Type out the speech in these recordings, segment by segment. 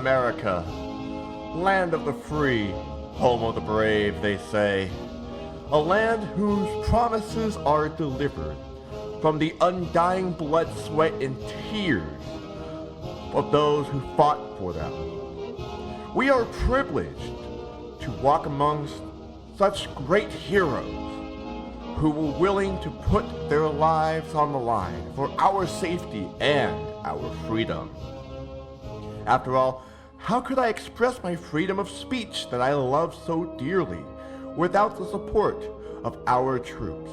America, land of the free, home of the brave, they say. A land whose promises are delivered from the undying blood, sweat, and tears of those who fought for them. We are privileged to walk amongst such great heroes who were willing to put their lives on the line for our safety and our freedom. After all, how could I express my freedom of speech that I love so dearly without the support of our troops?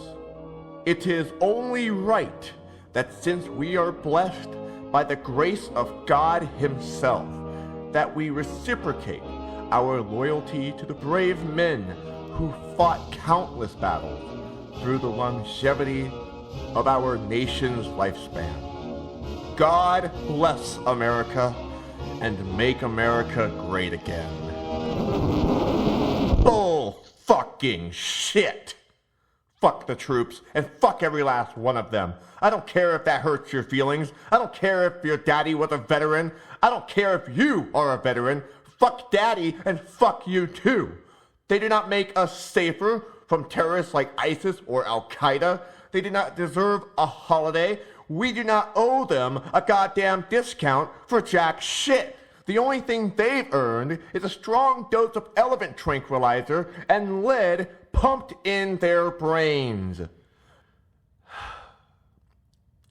It is only right that since we are blessed by the grace of God Himself, that we reciprocate our loyalty to the brave men who fought countless battles through the longevity of our nation's lifespan. God bless America and make America great again. Bull fucking shit! Fuck the troops, and fuck every last one of them. I don't care if that hurts your feelings. I don't care if your daddy was a veteran. I don't care if you are a veteran. Fuck daddy, and fuck you too. They do not make us safer from terrorists like ISIS or Al-Qaeda. They do not deserve a holiday. We do not owe them a goddamn discount for jack shit. The only thing they've earned is a strong dose of elephant tranquilizer and lead pumped in their brains.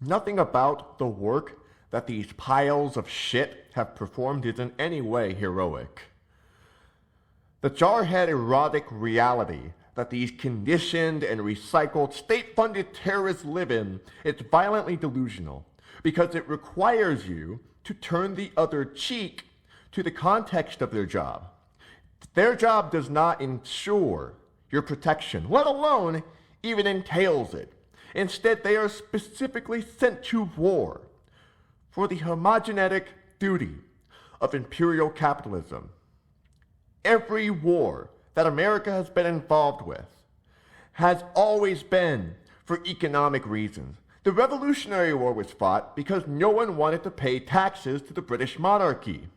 Nothing about the work that these piles of shit have performed is in any way heroic. The jarhead erotic reality that these conditioned and recycled state-funded terrorists live in is violently delusional because it requires you to turn the other cheek to the context of their job. Their job does not ensure your protection, let alone even entails it. Instead, they are specifically sent to war for the homogenetic duty of imperial capitalism. Every war that America has been involved with has always been for economic reasons. The Revolutionary War was fought because no one wanted to pay taxes to the British monarchy.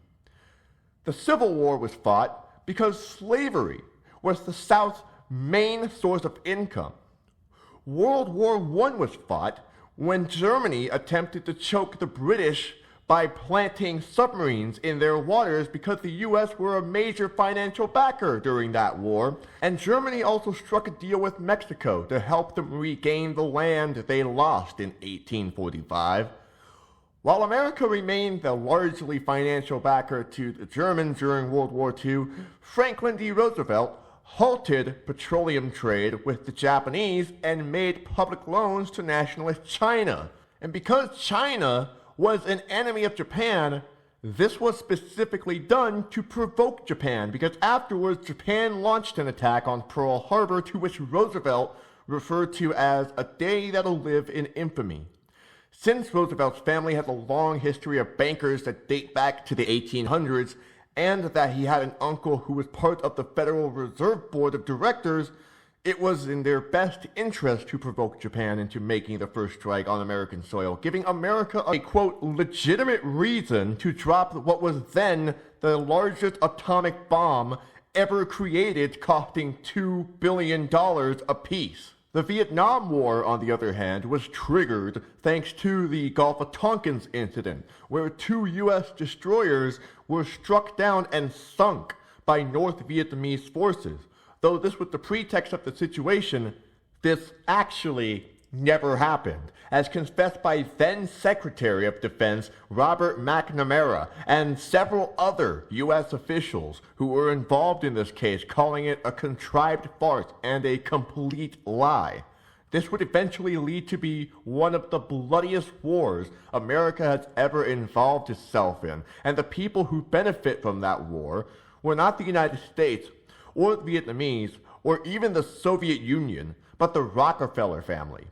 The Civil War was fought because slavery was the South's main source of income. World War I was fought when Germany attempted to choke the British by planting submarines in their waters because the US were a major financial backer during that war, and Germany also struck a deal with Mexico to help them regain the land they lost in 1845. While America remained the largely financial backer to the Germans during World War II, Franklin D. Roosevelt halted petroleum trade with the Japanese and made public loans to nationalist China. And because China was an enemy of Japan, this was specifically done to provoke Japan, because afterwards Japan launched an attack on Pearl Harbor, to which Roosevelt referred to as a day that'll live in infamy. Since Roosevelt's family has a long history of bankers that date back to the 1800s, and that he had an uncle who was part of the Federal Reserve Board of Directors, it was in their best interest to provoke Japan into making the first strike on American soil, giving America a, quote, legitimate reason to drop what was then the largest atomic bomb ever created, costing $2 billion apiece. The Vietnam War, on the other hand, was triggered thanks to the Gulf of Tonkin incident, where 2 U.S. destroyers were struck down and sunk by North Vietnamese forces. Though this was the pretext of the situation, this actually never happened, as confessed by then Secretary of Defense Robert McNamara and several other U.S. officials who were involved in this case, calling it a contrived farce and a complete lie. This would eventually lead to be one of the bloodiest wars America has ever involved itself in, and the people who benefit from that war were not the United States or the Vietnamese or even the Soviet Union, but the Rockefeller family.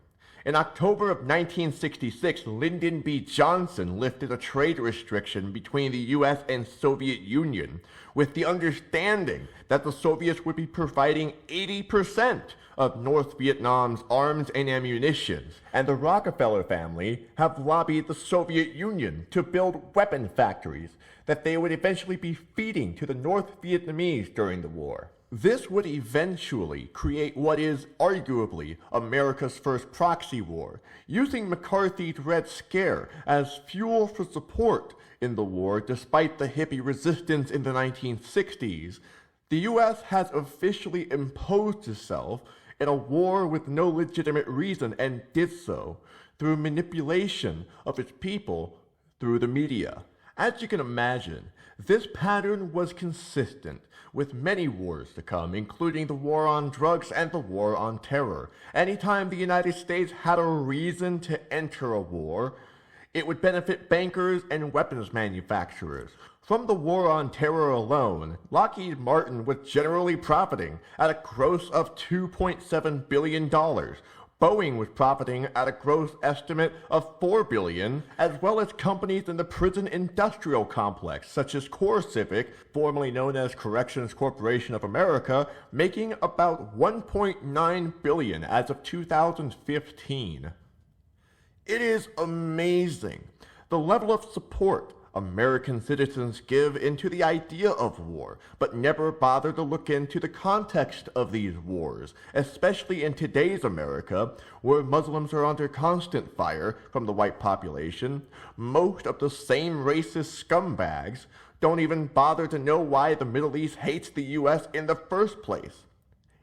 In October of 1966, Lyndon B. Johnson lifted a trade restriction between the U.S. and Soviet Union, with the understanding that the Soviets would be providing 80% of North Vietnam's arms and ammunition, and the Rockefeller family have lobbied the Soviet Union to build weapon factories that they would eventually be feeding to the North Vietnamese during the war. This would eventually create what is arguably America's first proxy war, using McCarthy's Red Scare as fuel for support in the war despite the hippie resistance in the 1960s. The U.S. has officially imposed itself in a war with no legitimate reason and did so through manipulation of its people through the media. As you can imagine, this pattern was consistent with many wars to come, including the war on drugs and the war on terror. Anytime the United States had a reason to enter a war, it would benefit bankers and weapons manufacturers. From the war on terror alone, Lockheed Martin was generally profiting at a gross of $2.7 billion. Boeing was profiting at a gross estimate of $4 billion, as well as companies in the prison industrial complex, such as CoreCivic, formerly known as Corrections Corporation of America, making about $1.9 billion as of 2015. It is amazing the level of support American citizens give into the idea of war, but never bother to look into the context of these wars, especially in today's America, where Muslims are under constant fire from the white population. Most of the same racist scumbags don't even bother to know why the Middle East hates the U.S. in the first place.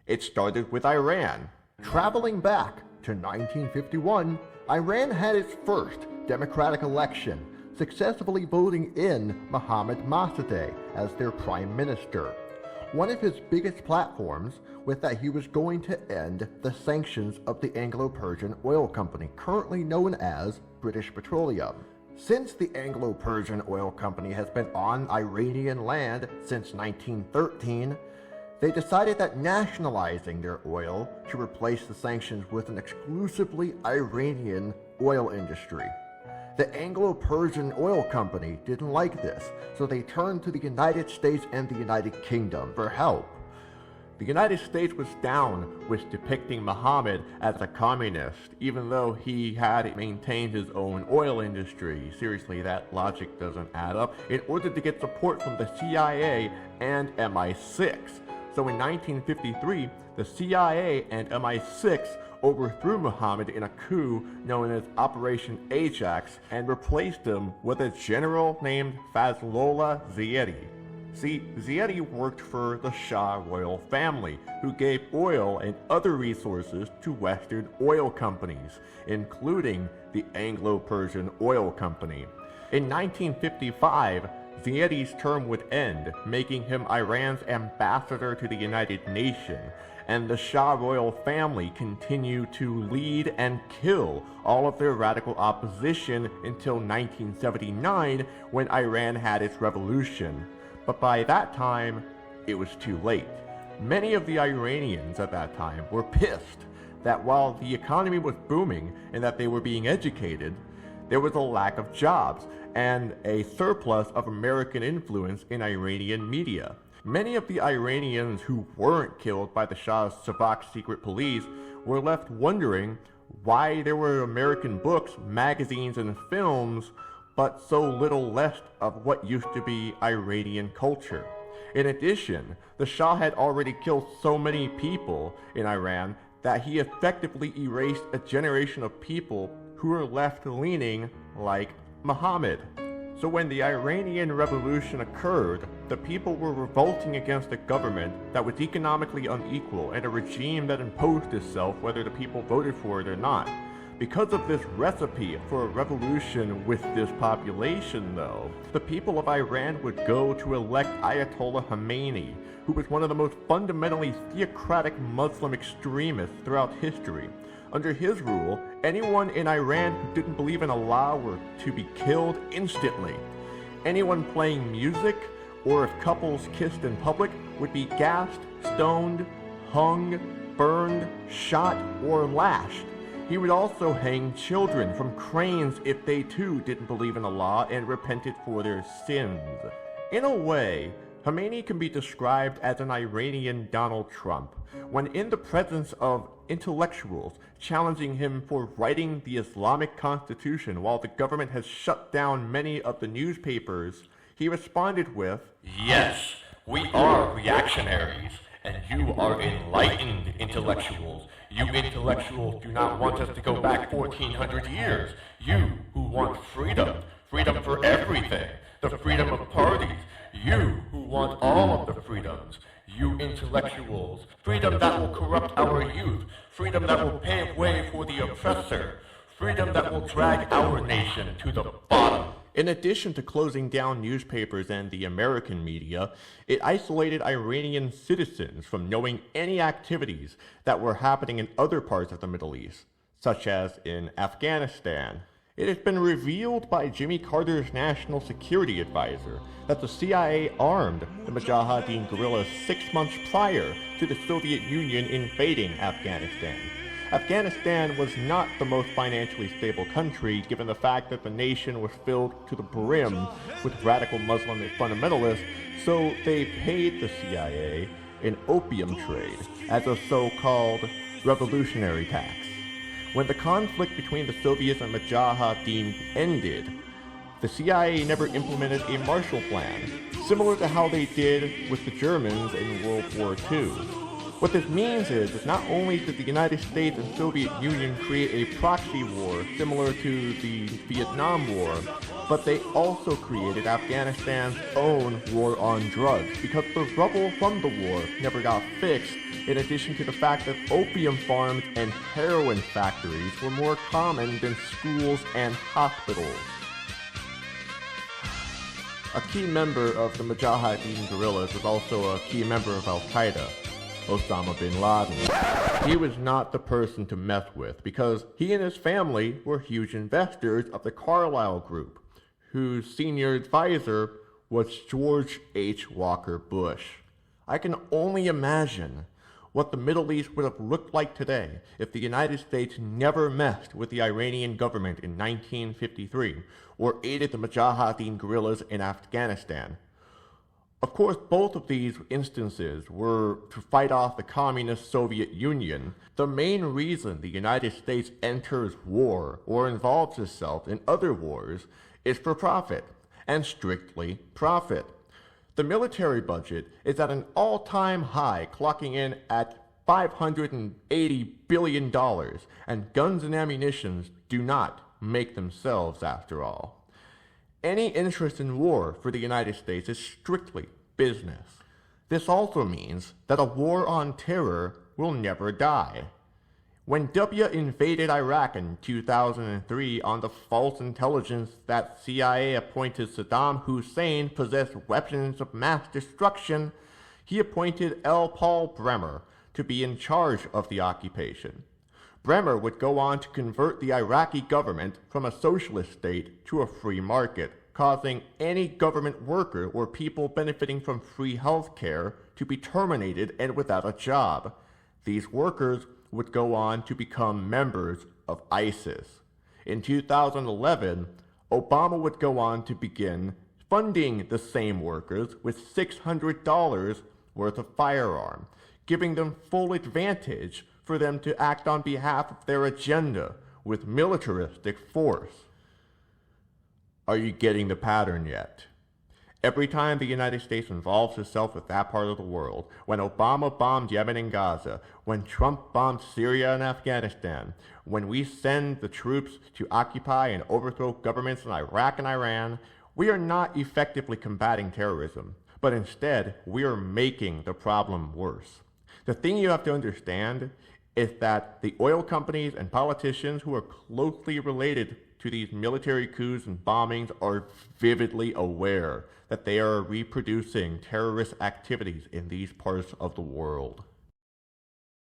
It started with Iran. Traveling back to 1951, Iran had its first democratic election, successfully voting in Mohammad Mossadegh as their prime minister. One of his biggest platforms was that he was going to end the sanctions of the Anglo-Persian Oil Company, currently known as British Petroleum. Since the Anglo-Persian Oil Company has been on Iranian land since 1913, they decided that nationalizing their oil should replace the sanctions with an exclusively Iranian oil industry. The Anglo-Persian Oil Company didn't like this, so they turned to the United States and the United Kingdom for help. The United States was down with depicting Muhammad as a communist, even though he had maintained his own oil industry. Seriously, that logic doesn't add up. In order to get support from the CIA and MI6. So in 1953, the CIA and MI6 overthrew Muhammad in a coup known as Operation Ajax and replaced him with a general named Fazlollah Ziedi. See, Ziedi worked for the Shah royal family, who gave oil and other resources to Western oil companies, including the Anglo-Persian Oil Company. In 1955, Ziedi's term would end, making him Iran's ambassador to the United Nations, and the Shah royal family continued to lead and kill all of their radical opposition until 1979, when Iran had its revolution. But by that time, it was too late. Many of the Iranians at that time were pissed that while the economy was booming and that they were being educated, there was a lack of jobs and a surplus of American influence in Iranian media. Many of the Iranians who weren't killed by the Shah's Savak secret police were left wondering why there were American books, magazines, and films, but so little left of what used to be Iranian culture. In addition, the Shah had already killed so many people in Iran that he effectively erased a generation of people who were left-leaning like Muhammad. So when the Iranian Revolution occurred, the people were revolting against a government that was economically unequal and a regime that imposed itself whether the people voted for it or not. Because of this recipe for a revolution with this population, though, the people of Iran would go to elect Ayatollah Khomeini, who was one of the most fundamentally theocratic Muslim extremists throughout history. Under his rule, anyone in Iran who didn't believe in Allah were to be killed instantly. Anyone playing music, or if couples kissed in public, would be gassed, stoned, hung, burned, shot, or lashed. He would also hang children from cranes if they too didn't believe in Allah and repented for their sins. In a way, Khomeini can be described as an Iranian Donald Trump, when in the presence of intellectuals challenging him for writing the Islamic Constitution while the government has shut down many of the newspapers, he responded with, "Yes, we are reactionaries, and you are enlightened intellectuals. You intellectuals do not want us to go back 1400 years. You who want freedom, freedom for everything, the freedom of parties. You who want all of the freedoms. You intellectuals, freedom that will corrupt our youth, freedom that will pave way for the oppressor, freedom that will drag our nation to the bottom." In addition to closing down newspapers and the American media, it isolated Iranian citizens from knowing any activities that were happening in other parts of the Middle East, such as in Afghanistan. It has been revealed by Jimmy Carter's national security advisor that the CIA armed the Mujahideen guerrillas 6 months prior to the Soviet Union invading Afghanistan. Afghanistan was not the most financially stable country, given the fact that the nation was filled to the brim with radical Muslim fundamentalists, so they paid the CIA an opium trade as a so-called revolutionary tax. When the conflict between the Soviets and Mujahideen ended, the CIA never implemented a Marshall Plan, similar to how they did with the Germans in World War II. What this means is not only did the United States and Soviet Union create a proxy war similar to the Vietnam War, but they also created Afghanistan's own war on drugs, because the rubble from the war never got fixed, in addition to the fact that opium farms and heroin factories were more common than schools and hospitals. A key member of the Mujahideen guerrillas was also a key member of Al-Qaeda, Osama bin Laden. He was not the person to mess with, because he and his family were huge investors of the Carlyle Group, whose senior advisor was George H. Walker Bush. I can only imagine what the Middle East would have looked like today if the United States never messed with the Iranian government in 1953 or aided the Mujahideen guerrillas in Afghanistan. Of course, both of these instances were to fight off the communist Soviet Union. The main reason the United States enters war or involves itself in other wars is for profit, and strictly profit. The military budget is at an all-time high, clocking in at $580 billion, and guns and ammunition do not make themselves after all. Any interest in war for the United States is strictly business. This also means that a war on terror will never die. When W invaded Iraq in 2003 on the false intelligence that CIA-appointed Saddam Hussein possessed weapons of mass destruction, he appointed L. Paul Bremer to be in charge of the occupation. Bremer would go on to convert the Iraqi government from a socialist state to a free market, causing any government worker or people benefiting from free health care to be terminated and without a job. These workers would go on to become members of ISIS. In 2011, Obama would go on to begin funding the same workers with $600 worth of firearm, giving them full advantage for them to act on behalf of their agenda with militaristic force. Are you getting the pattern yet? Every time the United States involves itself with that part of the world, when Obama bombed Yemen and Gaza, when Trump bombed Syria and Afghanistan, when we send the troops to occupy and overthrow governments in Iraq and Iran, we are not effectively combating terrorism, but instead we are making the problem worse. The thing you have to understand is that the oil companies and politicians who are closely related to these military coups and bombings are vividly aware that they are reproducing terrorist activities in these parts of the world.